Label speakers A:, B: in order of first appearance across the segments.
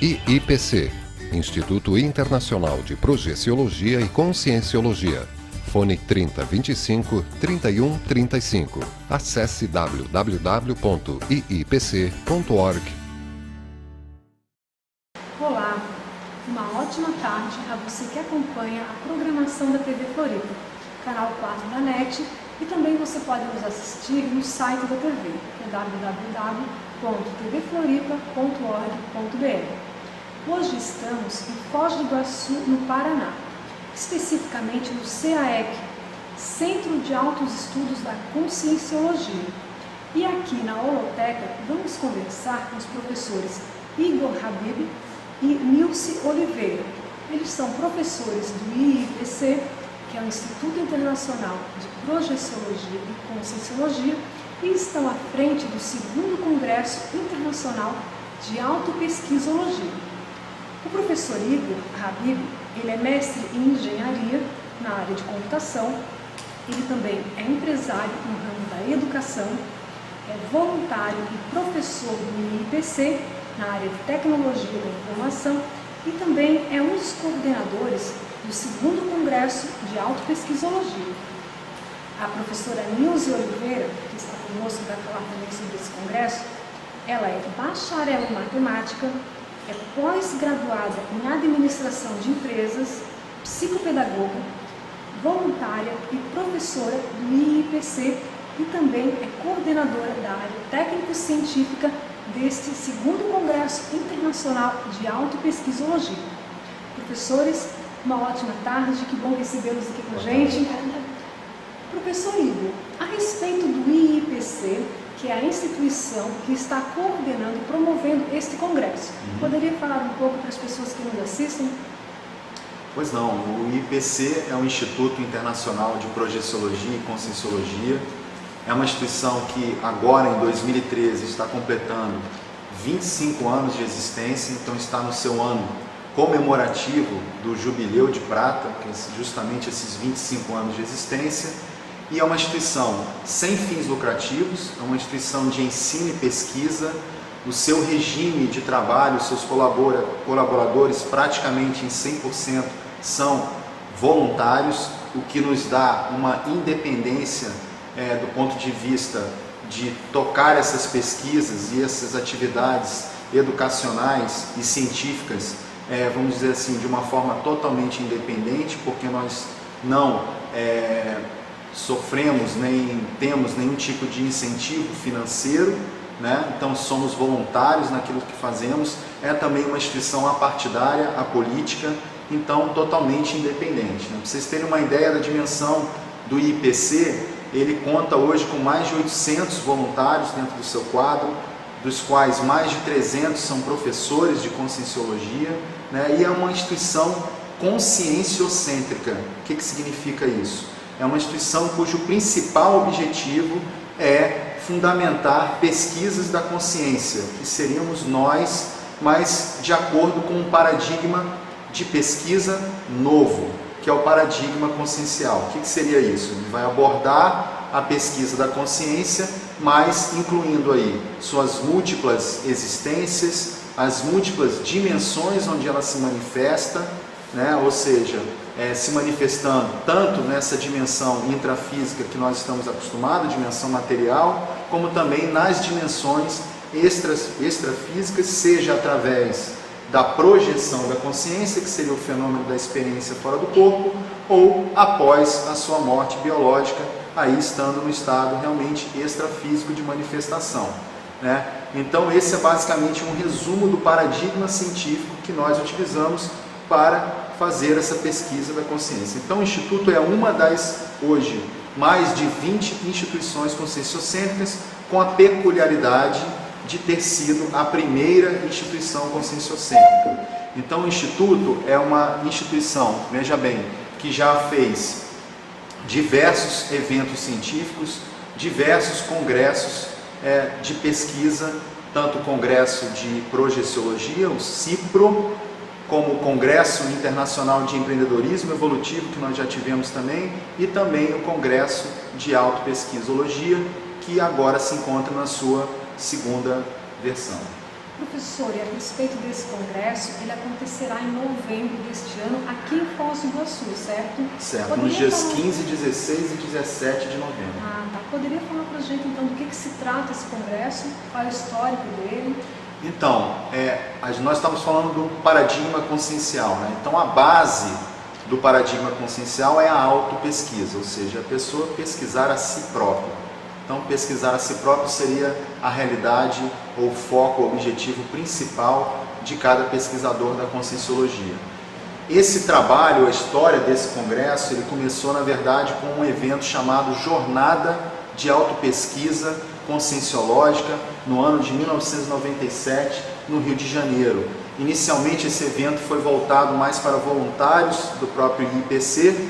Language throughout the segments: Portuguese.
A: IIPC, Instituto Internacional de Projeciologia e Conscienciologia. Fone 3025 3135. Acesse www.iipc.org.
B: Olá, uma ótima tarde a você que acompanha a programação da TV Floripa, canal 4 da NET, e também você pode nos assistir no site da TV, que é www.tvfloripa.org.br. Hoje estamos em Foz do Iguaçu, no Paraná, especificamente no CAEC, Centro de Altos Estudos da Conscienciologia. E aqui na holoteca vamos conversar com os professores Igor Habib e Nilce Oliveira. Eles são professores do IIPC, que é o Instituto Internacional de Projeciologia e Conscienciologia, e estão à frente do 2º Congresso Internacional de Autopesquisologia. O professor Igor Habib, ele é mestre em engenharia na área de computação, ele também é empresário no ramo da educação, é voluntário e professor do IIPC na área de tecnologia da informação e também é um dos coordenadores do 2º Congresso de Autopesquisologia. A professora Nilce Oliveira, que está conosco para falar também sobre esse congresso, ela é bacharel em matemática, é pós-graduada em administração de empresas, psicopedagoga, voluntária e professora do IIPC e também é coordenadora da área técnico-científica deste 2º Congresso Internacional de Autopesquisologia. Professores, uma ótima tarde, que bom recebê-los aqui com a gente. Professor Igor, a respeito do IIPC, que é a instituição que está coordenando e promovendo este congresso, poderia falar um pouco para as pessoas que nos assistem?
C: Pois não, o IIPC é um Instituto Internacional de Projeciologia e Conscienciologia. É uma instituição que agora, em 2013, está completando 25 anos de existência, então está no seu ano comemorativo do Jubileu de Prata, que é justamente esses 25 anos de existência, e é uma instituição sem fins lucrativos, é uma instituição de ensino e pesquisa. O seu regime de trabalho, seus colaboradores praticamente em 100% são voluntários, o que nos dá uma independência do ponto de vista de tocar essas pesquisas e essas atividades educacionais e científicas, vamos dizer assim, de uma forma totalmente independente, porque nós não sofremos nem temos nenhum tipo de incentivo financeiro, né? Então somos voluntários naquilo que fazemos. É também uma instituição apartidária, apolítica, então totalmente independente, né? Para vocês terem uma ideia da dimensão do IIPC, ele conta hoje com mais de 800 voluntários dentro do seu quadro, dos quais mais de 300 são professores de conscienciologia, né? E é uma instituição conscienciocêntrica. O que significa isso? É uma instituição cujo principal objetivo é fundamentar pesquisas da consciência, que seríamos nós, mas de acordo com um paradigma de pesquisa novo, que é o paradigma consciencial. O que seria isso? Ele vai abordar a pesquisa da consciência, mas incluindo aí suas múltiplas existências, as múltiplas dimensões onde ela se manifesta, né? Ou seja, se manifestando tanto nessa dimensão intrafísica que nós estamos acostumados, dimensão material, como também nas dimensões extrafísicas, seja através da projeção da consciência, que seria o fenômeno da experiência fora do corpo, ou após a sua morte biológica, aí estando no estado realmente extrafísico de manifestação, né? Então esse é basicamente um resumo do paradigma científico que nós utilizamos para fazer essa pesquisa da consciência. Então o Instituto é uma das, hoje, mais de 20 instituições conscienciocêntricas, com a peculiaridade de ter sido a primeira instituição conscienciocêntrica. Então o Instituto é uma instituição, veja bem, que já fez diversos eventos científicos, diversos congressos de pesquisa, tanto o Congresso de Projeciologia, o CIPRO, como o Congresso Internacional de Empreendedorismo Evolutivo, que nós já tivemos também, e também o Congresso de Autopesquisologia, que agora se encontra na sua 2ª versão.
B: Professor, e a respeito desse congresso, ele acontecerá em novembro deste ano aqui em Foz do Iguaçu, certo?
C: Certo, nos dias 15, 16 e 17 de novembro.
B: Ah, tá. Poderia falar para a gente então do que se trata esse congresso, qual é o histórico dele?
C: Então, nós estamos falando do paradigma consciencial, né? Então a base do paradigma consciencial é a autopesquisa, ou seja, a pessoa pesquisar a si própria. Então, pesquisar a si próprio seria a realidade, ou o foco, o objetivo principal de cada pesquisador da conscienciologia. Esse trabalho, a história desse congresso, ele começou, na verdade, com um evento chamado Jornada de Autopesquisa Conscienciológica, no ano de 1997, no Rio de Janeiro. Inicialmente, esse evento foi voltado mais para voluntários do próprio IPC.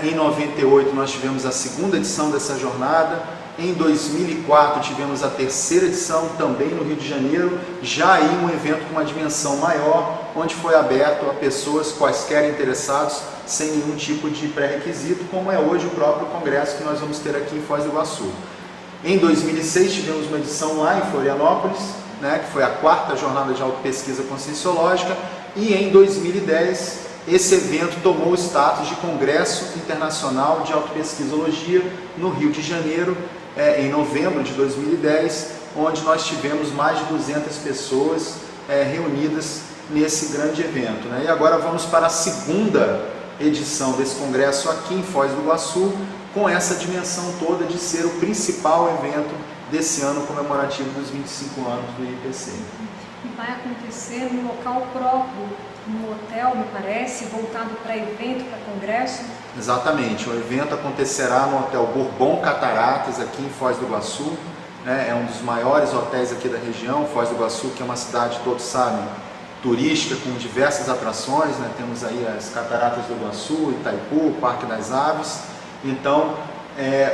C: Em 98, nós tivemos a segunda edição dessa jornada. Em 2004 tivemos a terceira edição também no Rio de Janeiro, já aí um evento com uma dimensão maior, onde foi aberto a pessoas quaisquer interessados, sem nenhum tipo de pré-requisito, como é hoje o próprio congresso que nós vamos ter aqui em Foz do Iguaçu. Em 2006 tivemos uma edição lá em Florianópolis, que foi a quarta jornada de autopesquisa conscienciológica, e em 2010 esse evento tomou o status de Congresso Internacional de Autopesquisologia no Rio de Janeiro, em novembro de 2010, onde nós tivemos mais de 200 pessoas reunidas nesse grande evento. E agora vamos para a segunda edição desse congresso aqui em Foz do Iguaçu, com essa dimensão toda de ser o principal evento desse ano comemorativo dos 25 anos do IPC.
B: E vai acontecer no local próprio, no hotel, me parece, voltado para evento, para congresso?
C: Exatamente, o evento acontecerá no Hotel Bourbon Cataratas, aqui em Foz do Iguaçu. É um dos maiores hotéis aqui da região. Foz do Iguaçu, que é uma cidade, todos sabem, turística, com diversas atrações. Temos aí as Cataratas do Iguaçu, Itaipu, o Parque das Aves. Então,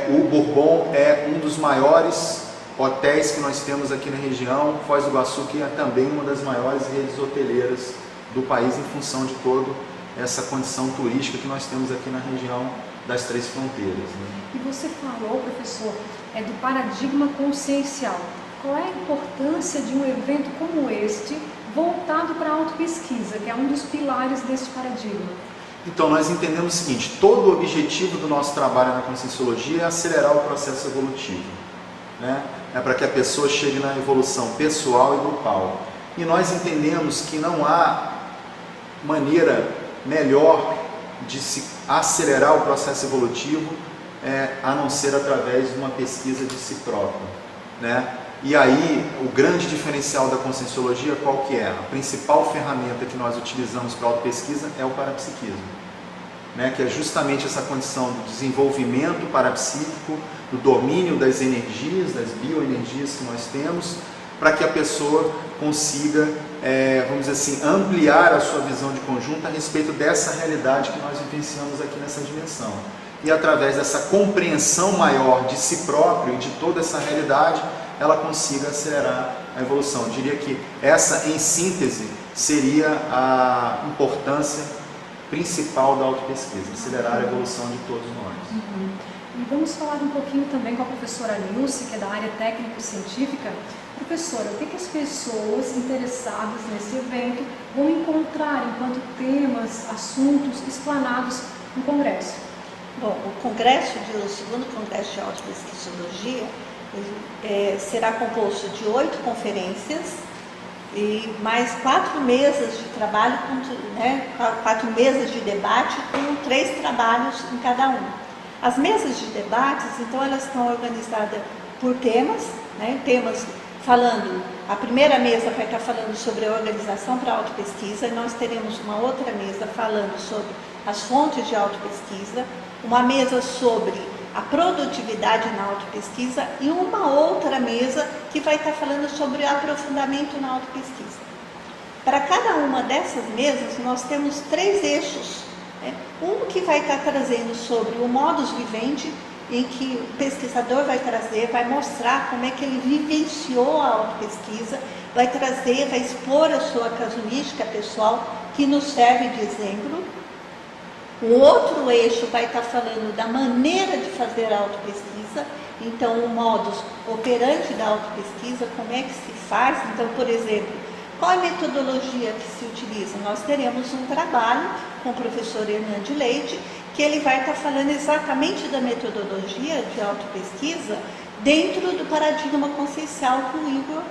C: o Bourbon é um dos maiores hotéis que nós temos aqui na região. Foz do Iguaçu, que é também uma das maiores redes hoteleiras do país, em função de toda essa condição turística que nós temos aqui na região das Três Fronteiras.
B: E você falou, professor, do paradigma consciencial. Qual é a importância de um evento como este, voltado para a autopesquisa, que é um dos pilares deste paradigma?
C: Então, nós entendemos o seguinte: todo o objetivo do nosso trabalho na conscienciologia é acelerar o processo evolutivo. É para que a pessoa chegue na evolução pessoal e grupal. E nós entendemos que não há maneira melhor de se acelerar o processo evolutivo a não ser através de uma pesquisa de si próprio. E aí, o grande diferencial da conscienciologia qual que é? A principal ferramenta que nós utilizamos para a autopesquisa é o parapsiquismo, que é justamente essa condição do desenvolvimento parapsíquico, do domínio das energias, das bioenergias que nós temos, para que a pessoa consiga, vamos dizer assim, ampliar a sua visão de conjunto a respeito dessa realidade que nós vivenciamos aqui nessa dimensão. E através dessa compreensão maior de si próprio e de toda essa realidade, ela consiga acelerar a evolução. Eu diria que essa, em síntese, seria a importância principal da autopesquisa, acelerar a evolução de todos nós.
B: E vamos falar um pouquinho também com a professora Nilce, que é da área técnico-científica. Professora, o que as pessoas interessadas nesse evento vão encontrar enquanto temas, assuntos explanados no congresso?
D: Bom, o segundo congresso de autopesquisologia será composto de 8 conferências e mais 4 mesas de trabalho, 4 mesas de debate com 3 trabalhos em cada um. As mesas de debates, então, elas estão organizadas por temas, temas falando, a primeira mesa vai estar falando sobre a organização para a autopesquisa, e nós teremos uma outra mesa falando sobre as fontes de autopesquisa, uma mesa sobre a produtividade na autopesquisa e uma outra mesa que vai estar falando sobre o aprofundamento na autopesquisa. Para cada uma dessas mesas, nós temos 3 eixos. Um que vai estar trazendo sobre o modus vivendi, em que o pesquisador vai trazer, vai mostrar como é que ele vivenciou a autopesquisa, vai expor a sua casuística pessoal, que nos serve de exemplo. O outro eixo vai estar falando da maneira de fazer a autopesquisa, então o modus operandi da autopesquisa, como é que se faz. Então, por exemplo, Qual é a metodologia que se utiliza? Nós teremos um trabalho com o professor Hernande Leite, que ele vai estar falando exatamente da metodologia de autopesquisa dentro do paradigma consciencial que o Igor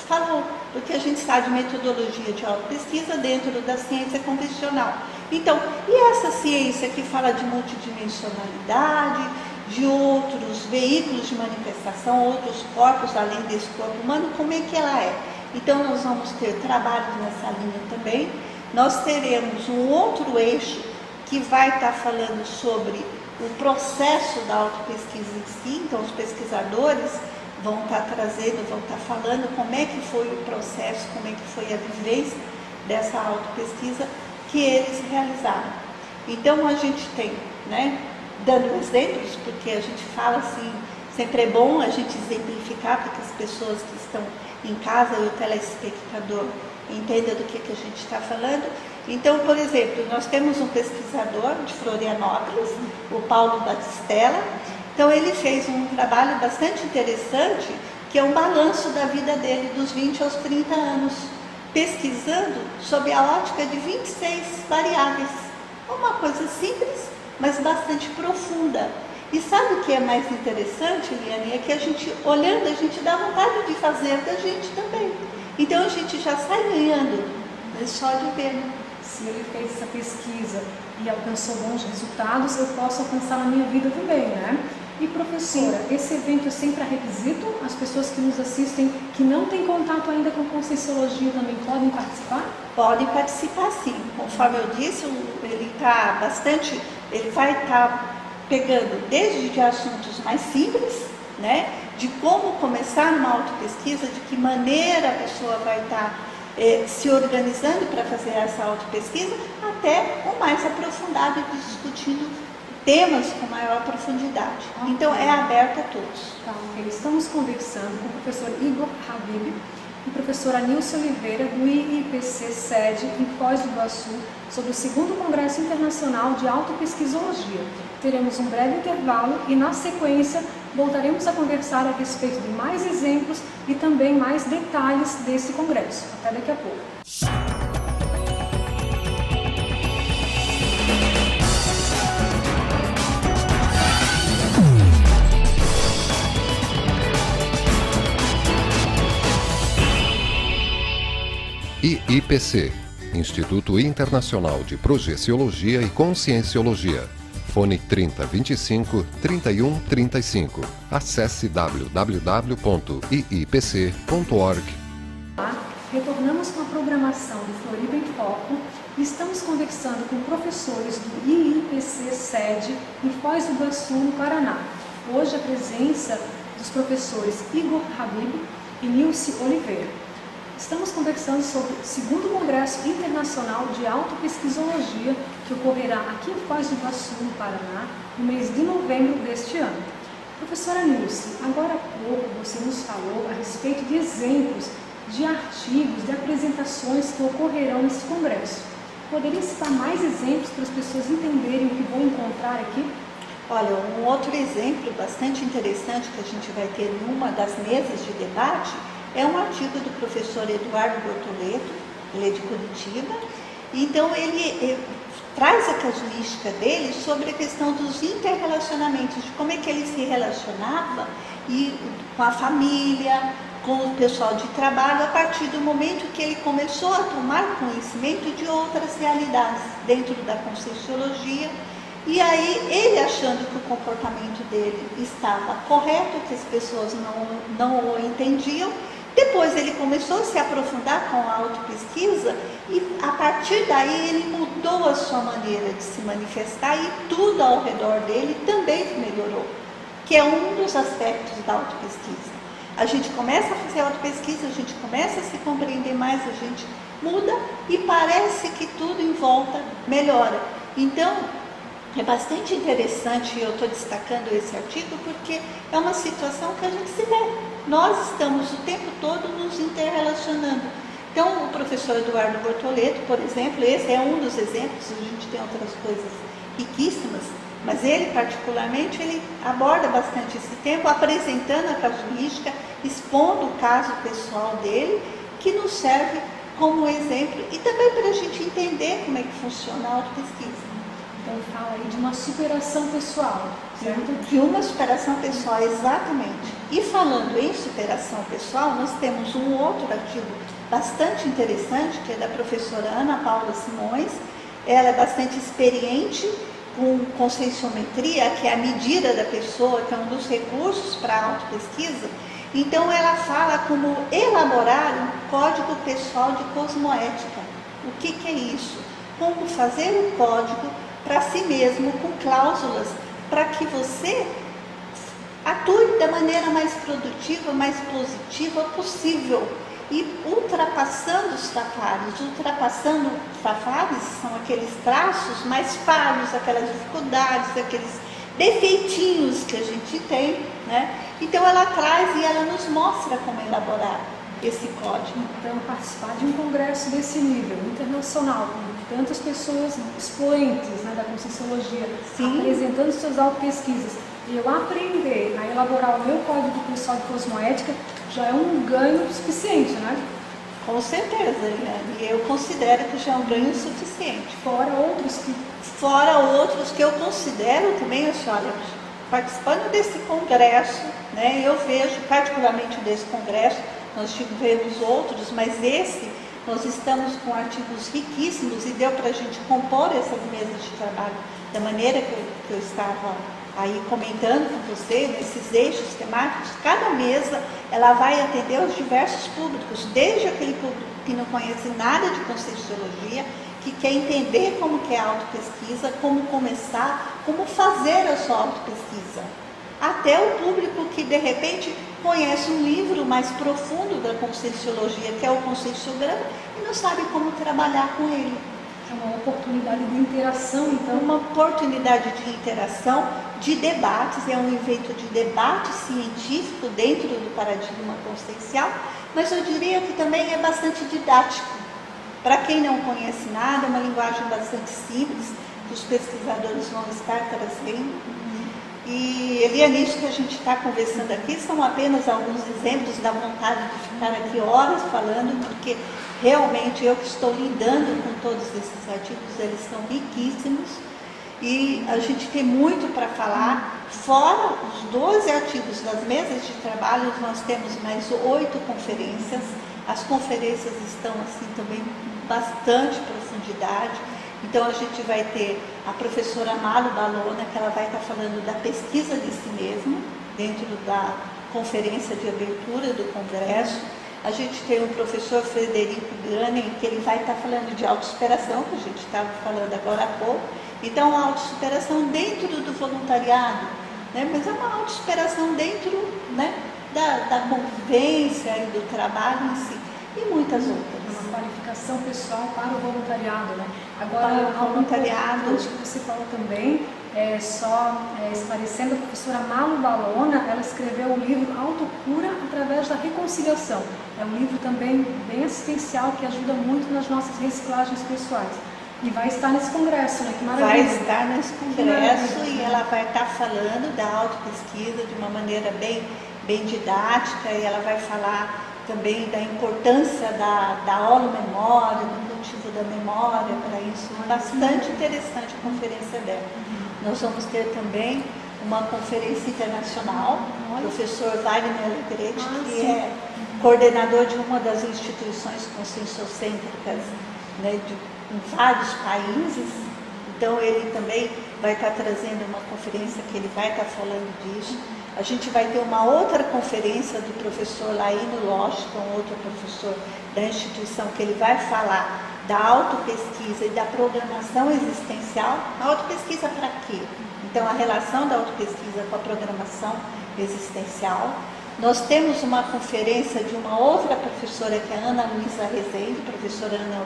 D: falou, porque a gente está de metodologia de autopesquisa dentro da ciência convencional. Então, e essa ciência que fala de multidimensionalidade, de outros veículos de manifestação, outros corpos além desse corpo humano, como é que ela é? Então, nós vamos ter trabalho nessa linha também. Nós teremos um outro eixo que vai estar falando sobre o processo da autopesquisa em si. Então, os pesquisadores vão estar trazendo, vão estar falando como é que foi o processo, como é que foi a vivência dessa autopesquisa que eles realizaram. Então, a gente tem, né, dando exemplos, porque a gente fala assim, sempre é bom a gente exemplificar para que as pessoas que estão em casa e o telespectador entendam do que a gente está falando. Então, por exemplo, nós temos um pesquisador de Florianópolis, o Paulo Batistella. Então, ele fez um trabalho bastante interessante, que é um balanço da vida dele dos 20 aos 30 anos, pesquisando sob a ótica de 26 variáveis. Uma coisa simples, mas bastante profunda. E sabe o que é mais interessante, Eliane? É que a gente, olhando, a gente dá vontade de fazer da gente também. Então, a gente já sai ganhando, mas só de ver.
B: Se ele fez essa pesquisa e alcançou bons resultados, eu posso alcançar na minha vida também, né? E professora, esse evento é sempre a requisito? As pessoas que nos assistem, que não têm contato ainda com Conscienciologia, também podem participar?
D: Podem participar, sim. Conforme eu disse, ele vai estar pegando desde de assuntos mais simples, né? De como começar uma autopesquisa, de que maneira a pessoa vai estar se organizando para fazer essa autopesquisa, até o mais aprofundado e discutindo temas com maior profundidade. Então, é aberto a todos.
B: Tá, ok. Estamos conversando com o professor Igor Habib e professora Nilce Oliveira, do IIPC sede em Foz do Iguaçu, sobre o 2º Congresso Internacional de Autopesquisologia. Teremos um breve intervalo e, na sequência, voltaremos a conversar a respeito de mais exemplos e também mais detalhes desse congresso. Até daqui a pouco.
A: IIPC, Instituto Internacional de Projeciologia e Conscienciologia. Fone 3025 3135. Acesse www.iipc.org.
B: Retornamos com a programação do Floripa em Foco e estamos conversando com professores do IIPC sede em Foz do Iguaçu, no Paraná. Hoje a presença dos professores Igor Habib e Nilce Oliveira. Estamos conversando sobre o 2º Congresso Internacional de Autopesquisologia, que ocorrerá aqui em Foz do Iguaçu, no Paraná, no mês de novembro deste ano. Professora Nilce, agora há pouco você nos falou a respeito de exemplos de artigos, de apresentações que ocorrerão nesse congresso. Poderia citar mais exemplos para as pessoas entenderem o que vão encontrar aqui?
D: Olha, um outro exemplo bastante interessante que a gente vai ter numa das mesas de debate é um artigo do professor Eduardo Bortoleto, ele é de Curitiba. Então, ele traz a casuística dele sobre a questão dos interrelacionamentos, de como é que ele se relacionava com a família, com o pessoal de trabalho, a partir do momento que ele começou a tomar conhecimento de outras realidades dentro da Conscienciologia. E aí, ele achando que o comportamento dele estava correto, que as pessoas não o entendiam, depois ele começou a se aprofundar com a autopesquisa e, a partir daí, ele mudou a sua maneira de se manifestar e tudo ao redor dele também melhorou, que é um dos aspectos da autopesquisa. A gente começa a fazer autopesquisa, a gente começa a se compreender mais, a gente muda e parece que tudo em volta melhora. Então, é bastante interessante, e eu estou destacando esse artigo, porque é uma situação que a gente se vê. Nós estamos o tempo todo nos interrelacionando. Então, o professor Eduardo Bortoleto, por exemplo, esse é um dos exemplos, a gente tem outras coisas riquíssimas, mas ele, particularmente, ele aborda bastante esse tempo, apresentando a casuística, expondo o caso pessoal dele, que nos serve como exemplo e também para a gente entender como é que funciona a autopesquisa.
B: Então fala aí de uma superação pessoal, certo?
D: De uma superação pessoal, exatamente. E falando em superação pessoal, nós temos um outro artigo bastante interessante, que é da professora Ana Paula Simões. Ela é bastante experiente com conscienciometria, que é a medida da pessoa, que é um dos recursos para a autopesquisa. Então ela fala como elaborar um código pessoal de cosmoética. O que é isso? Como fazer um código para si mesmo, com cláusulas, para que você atue da maneira mais produtiva, mais positiva possível. E ultrapassando os trafares. Ultrapassando trafares são aqueles traços mais falhos, aquelas dificuldades, aqueles defeitinhos que a gente tem, né? Então ela traz e ela nos mostra como elaborar esse código.
B: Então, participar de um congresso desse nível, internacional, com tantas pessoas expoentes, né, da Conscienciologia, apresentando suas autopesquisas, e eu aprender a elaborar o meu código pessoal de cosmoética, já é um ganho suficiente, né?
D: Com certeza, Eliane. E eu considero que já é um ganho suficiente.
B: Fora outros que eu considero também, olha, participando desse congresso, né, eu vejo particularmente desse congresso, nós tivemos outros, mas esse nós estamos com artigos riquíssimos e deu para a gente compor essas mesas de trabalho da maneira que eu estava aí comentando com você, nesses eixos temáticos. Cada mesa ela vai atender aos diversos públicos, desde aquele público que não conhece nada de Conscienciologia, que quer entender como que é a autopesquisa, como começar, como fazer a sua autopesquisa, até o público que de repente conhece um livro mais profundo da Conscienciologia, que é o Conscienciograma, e não sabe como trabalhar com ele. É uma oportunidade de interação, então.
D: Uma oportunidade de interação, de debates, é um evento de debate científico dentro do paradigma consciencial, mas eu diria que também é bastante didático. Para quem não conhece nada, é uma linguagem bastante simples, que os pesquisadores vão estar trazendo. E, Eliane, isso que a gente está conversando aqui são apenas alguns exemplos da vontade de ficar aqui horas falando, porque realmente eu que estou lidando com todos esses artigos, eles são riquíssimos e a gente tem muito para falar. Fora os 12 artigos das mesas de trabalho, nós temos mais 8 conferências. As conferências estão assim também com bastante profundidade. Então a gente vai ter a professora Malu Balona, que ela vai estar falando da pesquisa de si mesmo, dentro da conferência de abertura do congresso. A gente tem o professor Frederico Granen, que ele vai estar falando de autossuperação, que a gente estava falando agora há pouco. Então a autossuperação dentro do voluntariado, né? Mas é uma autossuperação dentro, né, da convivência e do trabalho em si, e muitas outras.
B: Uma qualificação pessoal para o voluntariado, né? Agora,
D: para o voluntariado,
B: que você falou também, esclarecendo, a professora Malu Balona, ela escreveu o livro Autocura através da Reconciliação. É um livro também bem assistencial, que ajuda muito nas nossas reciclagens pessoais. E vai estar nesse congresso, né? Que maravilha.
D: Vai estar nesse congresso e ela vai estar falando da autopesquisa de uma maneira bem didática, e ela vai falar também da importância da holomemória, do cultivo da memória para isso. Bastante interessante a conferência dela. Nós vamos ter também uma conferência internacional, o professor Wagner Alegrete, que é coordenador de uma das instituições conscienciocêntricas, né, em vários países. Então ele também vai estar trazendo uma conferência que ele vai estar falando disso. A gente vai ter uma outra conferência do professor Laíno Losch, que é um outro professor da instituição, que ele vai falar da autopesquisa e da programação existencial. A autopesquisa para quê? Então, a relação da autopesquisa com a programação existencial. Nós temos uma conferência de uma outra professora, que é a Ana Luísa Rezende, professora Ana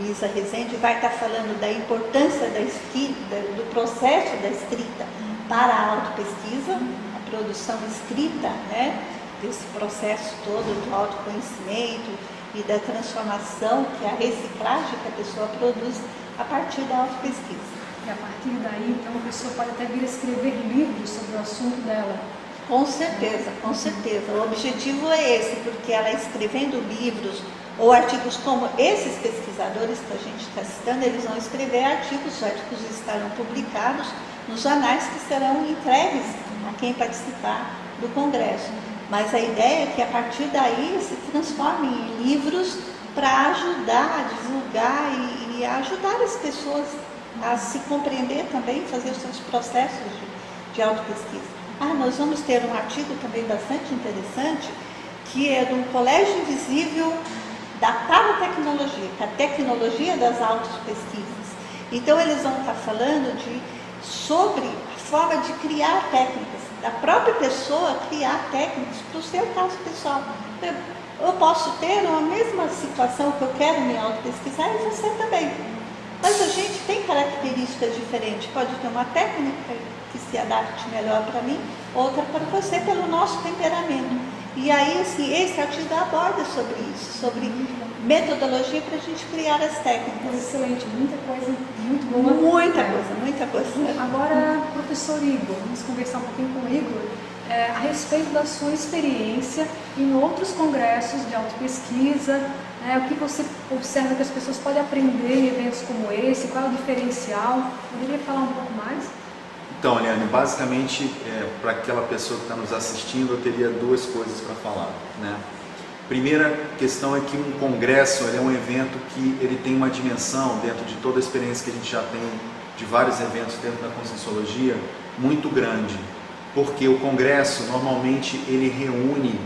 D: Luísa Rezende, vai estar falando da importância do processo da escrita para a autopesquisa, produção escrita, né, desse processo todo do autoconhecimento e da transformação, que é a reciclagem que a pessoa produz a partir da autopesquisa.
B: E a partir daí, então, a pessoa pode até vir a escrever livros sobre o assunto dela.
D: Com certeza, com certeza. O objetivo é esse, porque ela escrevendo livros Ou artigos como esses pesquisadores que a gente está citando, eles vão escrever artigos, os artigos estarão publicados nos jornais que serão entregues a quem participar do congresso. Mas a ideia é que a partir daí se transformem em livros para ajudar a divulgar e a ajudar as pessoas a se compreender também, fazer os seus processos de autopesquisa. Nós vamos ter um artigo também bastante interessante, que é do Colégio Invisível da Paratecnologia, que é a tecnologia das autopesquisas. Então eles vão estar falando sobre a forma de criar técnicas, da própria pessoa criar técnicas para o seu caso pessoal. Eu posso ter a mesma situação que eu quero me autopesquisar e você também. Mas a gente tem características diferentes. Pode ter uma técnica que se adapte melhor para mim, outra para você, pelo nosso temperamento. E aí, assim, esse artigo aborda sobre isso, sobre metodologia para a gente criar as técnicas.
B: Excelente, muita coisa, muito boa.
D: Muita coisa.
B: Agora, professor Igor, vamos conversar um pouquinho com o Igor a respeito da sua experiência em outros congressos de autopesquisa, o que você observa que as pessoas podem aprender em eventos como esse, qual é o diferencial? Poderia falar um pouco mais?
C: Então, Eliane, basicamente, para aquela pessoa que está nos assistindo, eu teria duas coisas para falar, né? Primeira questão é que um congresso é um evento que ele tem uma dimensão, dentro de toda a experiência que a gente já tem de vários eventos dentro da Conscienciologia, muito grande. Porque o congresso, normalmente, ele reúne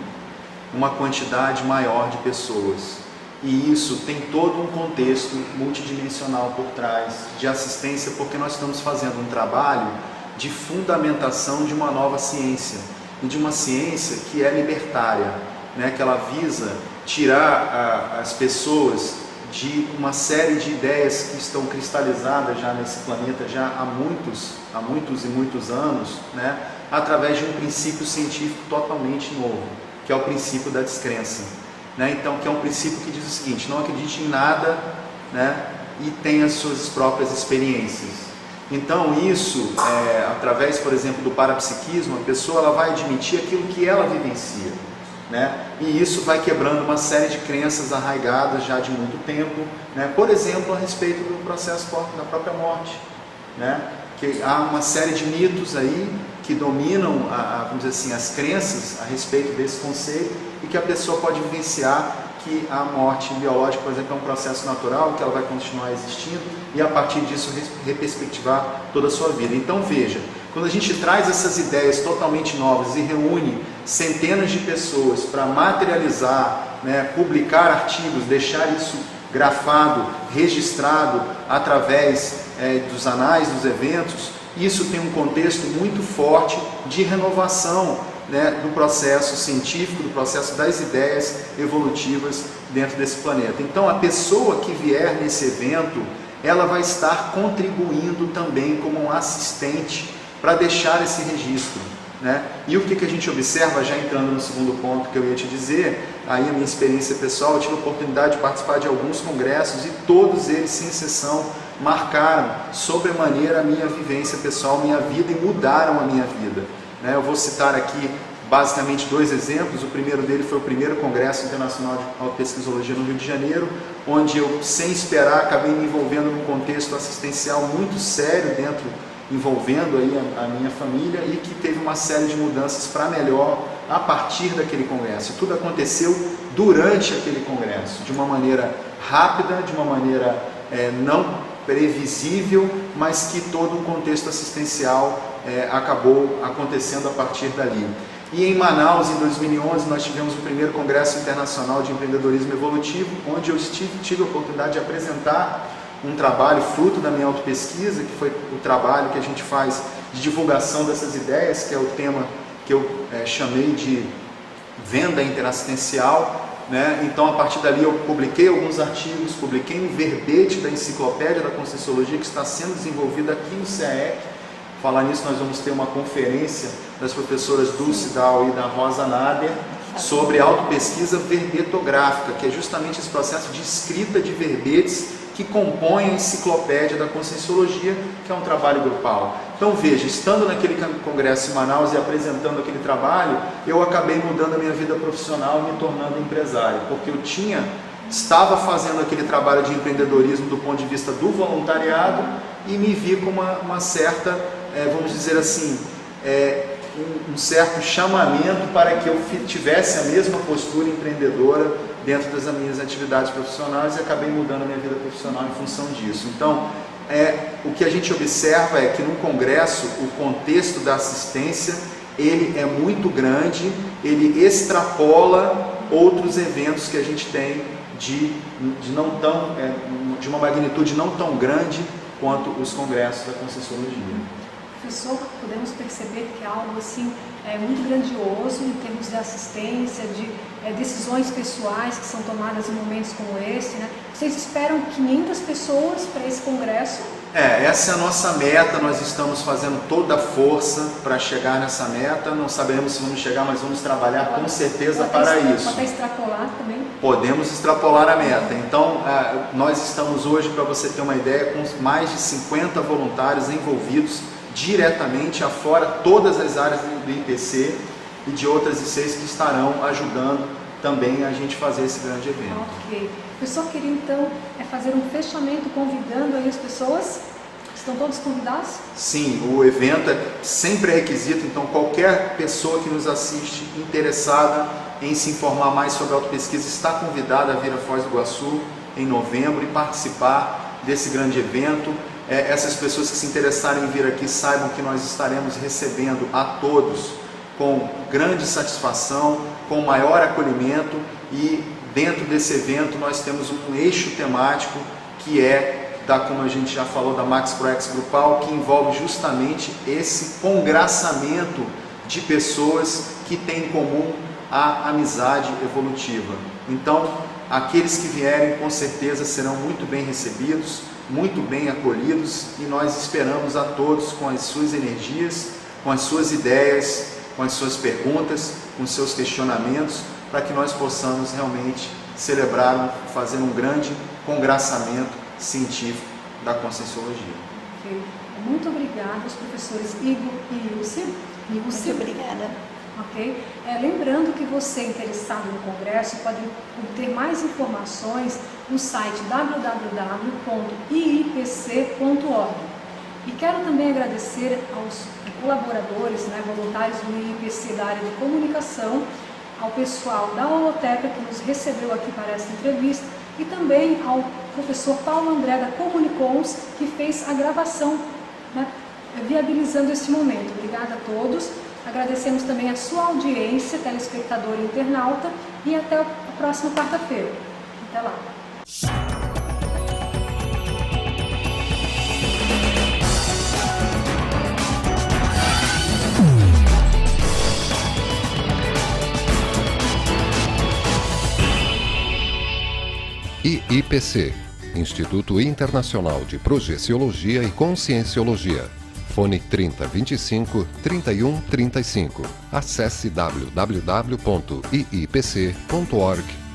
C: uma quantidade maior de pessoas. E isso tem todo um contexto multidimensional por trás, de assistência, porque nós estamos fazendo um trabalho de fundamentação de uma nova ciência, e de uma ciência que é libertária, né? Que ela visa tirar as pessoas de uma série de ideias que estão cristalizadas já nesse planeta já há muitos anos, né? Através de um princípio científico totalmente novo, que é o princípio da descrença, né? Então, que é um princípio que diz o seguinte: não acredite em nada, né? E tenha as suas próprias experiências. Então isso, através, por exemplo, do parapsiquismo, a pessoa ela vai admitir aquilo que ela vivencia, né? E isso vai quebrando uma série de crenças arraigadas já de muito tempo, né? Por exemplo, a respeito do processo da própria morte, né? Que há uma série de mitos aí que dominam, vamos dizer assim, as crenças a respeito desse conceito, e que a pessoa pode vivenciar que a morte biológica, por exemplo, é um processo natural, que ela vai continuar existindo, e a partir disso reperspectivar toda a sua vida. Então veja, quando a gente traz essas ideias totalmente novas e reúne centenas de pessoas para materializar, né, publicar artigos, deixar isso grafado, registrado através dos anais dos eventos, isso tem um contexto muito forte de renovação, né, do processo científico, do processo das ideias evolutivas dentro desse planeta. Então a pessoa que vier nesse evento, ela vai estar contribuindo também como um assistente para deixar esse registro, né? E o que a gente observa, já entrando no segundo ponto que eu ia te dizer, aí a minha experiência pessoal, eu tive a oportunidade de participar de alguns congressos e todos eles, sem exceção, marcaram sobremaneira a minha vivência pessoal, minha vida, e mudaram a minha vida, né? Eu vou citar aqui basicamente dois exemplos. O primeiro dele foi o primeiro Congresso Internacional de Autopesquisologia no Rio de Janeiro, onde eu, sem esperar, acabei me envolvendo num contexto assistencial muito sério envolvendo aí a minha família, e que teve uma série de mudanças para melhor a partir daquele congresso. Tudo aconteceu durante aquele congresso, de uma maneira rápida, de uma maneira não previsível, mas que todo um contexto assistencial acabou acontecendo a partir dali. E em Manaus, em 2011, nós tivemos o primeiro Congresso Internacional de Empreendedorismo Evolutivo, onde eu tive a oportunidade de apresentar um trabalho fruto da minha autopesquisa, que foi o trabalho que a gente faz de divulgação dessas ideias, que é o tema que eu chamei de venda interassistencial, né? Então, a partir dali, eu publiquei alguns artigos, publiquei um verbete da enciclopédia da Conscienciologia, que está sendo desenvolvida aqui no CAEC. Falar nisso, nós vamos ter uma conferência das professoras Dulce Dal e da Rosa Nader sobre autopesquisa verbetográfica, que é justamente esse processo de escrita de verbetes que compõem a enciclopédia da Conscienciologia, que é um trabalho grupal. Então veja, estando naquele congresso em Manaus e apresentando aquele trabalho, eu acabei mudando a minha vida profissional e me tornando empresário, porque eu tinha estava fazendo aquele trabalho de empreendedorismo do ponto de vista do voluntariado e me vi com uma certa, vamos dizer assim, um certo chamamento para que eu tivesse a mesma postura empreendedora dentro das minhas atividades profissionais e acabei mudando a minha vida profissional em função disso. Então, o que a gente observa é que no Congresso o contexto da assistência ele é muito grande, ele extrapola outros eventos que a gente tem de uma magnitude não tão grande quanto os congressos da Conscienciologia.
B: Professor, podemos perceber que é algo assim muito grandioso em termos de assistência, de decisões pessoais que são tomadas em momentos como esse, né? Vocês esperam 500 pessoas para esse congresso?
C: Essa é a nossa meta, nós estamos fazendo toda a força para chegar nessa meta, não sabemos se vamos chegar, mas vamos trabalhar com certeza para isso.
B: Pode extrapolar também?
C: Podemos extrapolar a meta, então nós estamos hoje, para você ter uma ideia, com mais de 50 voluntários envolvidos diretamente, afora todas as áreas do IPC e de outras ICs que estarão ajudando também a gente fazer esse grande evento.
B: Ok. O professor queria então fazer um fechamento convidando aí as pessoas? Estão todos convidados?
C: Sim, o evento sempre é requisito, então qualquer pessoa que nos assiste interessada em se informar mais sobre autopesquisa está convidada a vir a Foz do Iguaçu em novembro e participar desse grande evento. Essas pessoas que se interessarem em vir aqui saibam que nós estaremos recebendo a todos com grande satisfação, com maior acolhimento, e dentro desse evento nós temos um eixo temático que como a gente já falou, da Max Pro X Grupal, que envolve justamente esse congraçamento de pessoas que têm em comum a amizade evolutiva. Então, aqueles que vierem com certeza serão muito bem recebidos, muito bem acolhidos, e nós esperamos a todos com as suas energias, com as suas ideias, com as suas perguntas, com os seus questionamentos, para que nós possamos realmente celebrar, fazer um grande congraçamento científico da Conscienciologia.
B: Okay. Muito obrigada aos professores Igor e Lúcia.
D: Muito obrigada.
B: Ok? Lembrando que você interessado no Congresso pode obter mais informações no site www.iipc.org. E quero também agradecer aos colaboradores, voluntários do IIPC da área de comunicação, ao pessoal da Holoteca que nos recebeu aqui para essa entrevista e também ao professor Paulo André da Comunicons, que fez a gravação, viabilizando este momento. Obrigada a todos. Agradecemos também a sua audiência, telespectador e internauta, e até a próxima quarta-feira. Até lá.
A: IIPC, Instituto Internacional de Projeciologia e Conscienciologia. Fone 3025 3135. Acesse www.iipc.org.br.